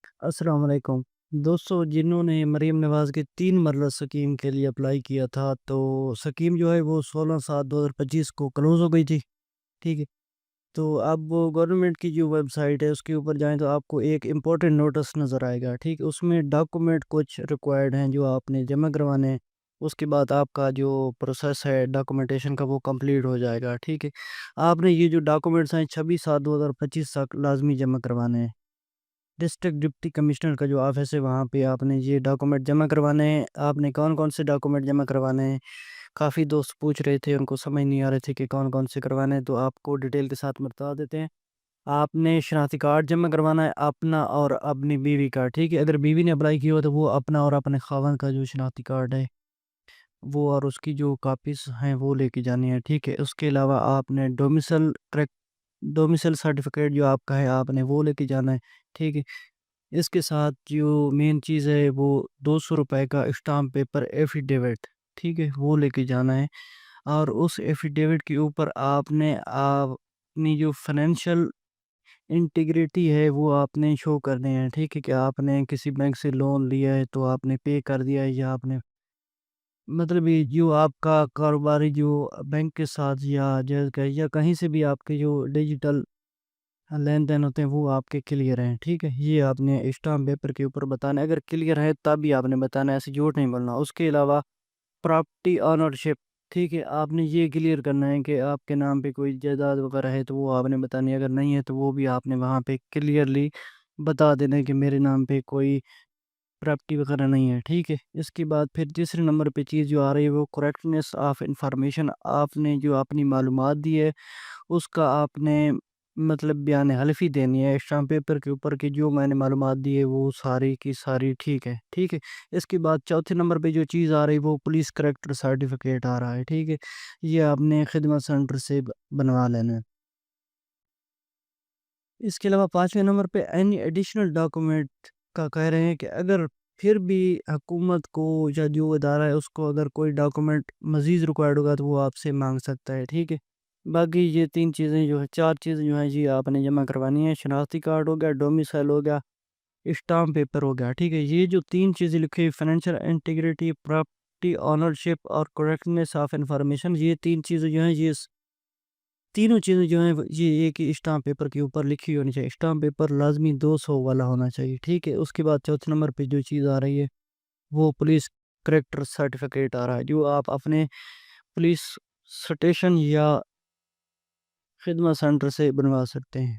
السلام علیکم دوستو، جنہوں نے مریم نواز کے 3 مرلہ سکیم کے لیے اپلائی کیا تھا، تو سکیم جو ہے وہ 16/7/2025 کو کلوز ہو گئی تھی. ٹھیک ہے. تو اب وہ گورنمنٹ کی جو ویب سائٹ ہے اس کے اوپر جائیں تو آپ کو ایک امپورٹنٹ نوٹس نظر آئے گا. ٹھیک ہے. اس میں ڈاکومنٹ کچھ ریکوائرڈ ہیں جو آپ نے جمع کروانے ہیں. اس کے بعد آپ کا جو پروسیس ہے ڈاکومنٹیشن کا وہ کمپلیٹ ہو جائے گا. ٹھیک ہے. آپ نے یہ جو ڈاکومنٹس ہیں 26/7/2025 تک لازمی جمع کروانے ہیں. ڈسٹرکٹ ڈپٹی کمشنر کا جو آفس ہے وہاں پہ آپ نے یہ ڈاکومنٹ جمع کروانے ہیں. آپ نے کون کون سے ڈاکومنٹ جمع کروانے ہیں؟ کافی دوست پوچھ رہے تھے، ان کو سمجھ نہیں آ رہے تھے کہ کون کون سے کروانے ہیں، تو آپ کو ڈیٹیل کے ساتھ بتا دیتے ہیں. آپ نے شناختی کارڈ جمع کروانا ہے، اپنا اور اپنی بیوی کا. ٹھیک ہے. اگر بیوی نے اپلائی کیا ہو تو وہ اپنا اور اپنے خاوند کا جو شناختی کارڈ ہے وہ اور اس کی جو کاپیز ہیں وہ لے کے جانی ہے. ٹھیک ہے. اس کے علاوہ آپ نے ڈومیسل سرٹیفکیٹ جو آپ کا ہے آپ نے وہ لے کے جانا ہے. ٹھیک ہے. اس کے ساتھ جو مین چیز ہے وہ 200 روپے کا اسٹامپ پیپر ایفیڈیوٹ. ٹھیک ہے. وہ لے کے جانا ہے. اور اس ایفیڈیوٹ کے اوپر آپ نے اپنی جو فائنینشیل انٹیگریٹی ہے وہ آپ نے شو کرنے ہیں. ٹھیک ہے. کہ آپ نے کسی بینک سے لون لیا ہے تو آپ نے پے کر دیا ہے، یا آپ نے مطلب یہ جو آپ کا کاروباری جو بینک کے ساتھ یا کہیں سے بھی آپ کے جو ڈیجیٹل لین دین ہوتے ہیں وہ آپ کے کلیئر ہیں. ٹھیک ہے. یہ آپ نے اسٹامپ پیپر کے اوپر بتانا ہے. اگر کلیئر ہے تب بھی آپ نے بتانا ہے، ایسے جھوٹ نہیں بولنا. اس کے علاوہ پراپرٹی آنرشپ. ٹھیک ہے. آپ نے یہ کلیئر کرنا ہے کہ آپ کے نام پہ کوئی جائیداد وغیرہ ہے تو وہ آپ نے بتانی ہے. اگر نہیں ہے تو وہ بھی آپ نے وہاں پہ کلیئرلی بتا دینا ہے کہ میرے نام پہ کوئی پراپرٹی وغیرہ نہیں ہے. ٹھیک ہے. اس کے بعد پھر تیسرے نمبر پہ چیز جو آ رہی ہے وہ کریکٹنیس آف انفارمیشن. آپ نے جو اپنی معلومات دی ہے اس کا آپ نے مطلب بیان حلفی دینی ہے اسٹامپ پیپر کے اوپر کہ جو میں نے معلومات دی ہے وہ ساری کی ساری ٹھیک ہے. ٹھیک ہے. اس کے بعد چوتھے نمبر پہ جو چیز آ رہی ہے وہ پولیس کریکٹر سرٹیفکیٹ آ رہا ہے. ٹھیک ہے. یہ آپ نے خدمت سینٹر سے بنوا لینا ہے. اس کے علاوہ پانچویں نمبر پہ اینی ایڈیشنل ڈاکومنٹ کا کہہ رہے ہیں کہ اگر پھر بھی حکومت کو یا جو ادارہ ہے اس کو اگر کوئی ڈاکومنٹ مزید ریکوائرڈ ہوگا تو وہ آپ سے مانگ سکتا ہے. ٹھیک ہے. باقی یہ 3 چیزیں جو ہے 4 چیزیں جو ہیں جی آپ نے جمع کروانی ہے. شناختی کارڈ ہو گیا، ڈومیسائل ہو گیا، اسٹامپ پیپر ہو گیا. ٹھیک ہے. یہ جو 3 چیزیں لکھی فائنینشیل انٹیگریٹی، پراپرٹی آنرشپ اور کریکٹنیس آف انفارمیشن، یہ 3 چیزیں جو ہیں یہ تینوں چیزیں جو ہیں یہ ایک ہی اسٹامپ پیپر کے اوپر لکھی ہونی چاہیے. اسٹامپ پیپر لازمی 200 والا ہونا چاہیے. ٹھیک ہے. اس کے بعد چوتھے نمبر پہ جو چیز آ رہی ہے وہ پولیس کریکٹر سرٹیفکیٹ آ رہا ہے جو آپ اپنے پولیس اسٹیشن یا خدمت سینٹر سے بنوا سکتے ہیں.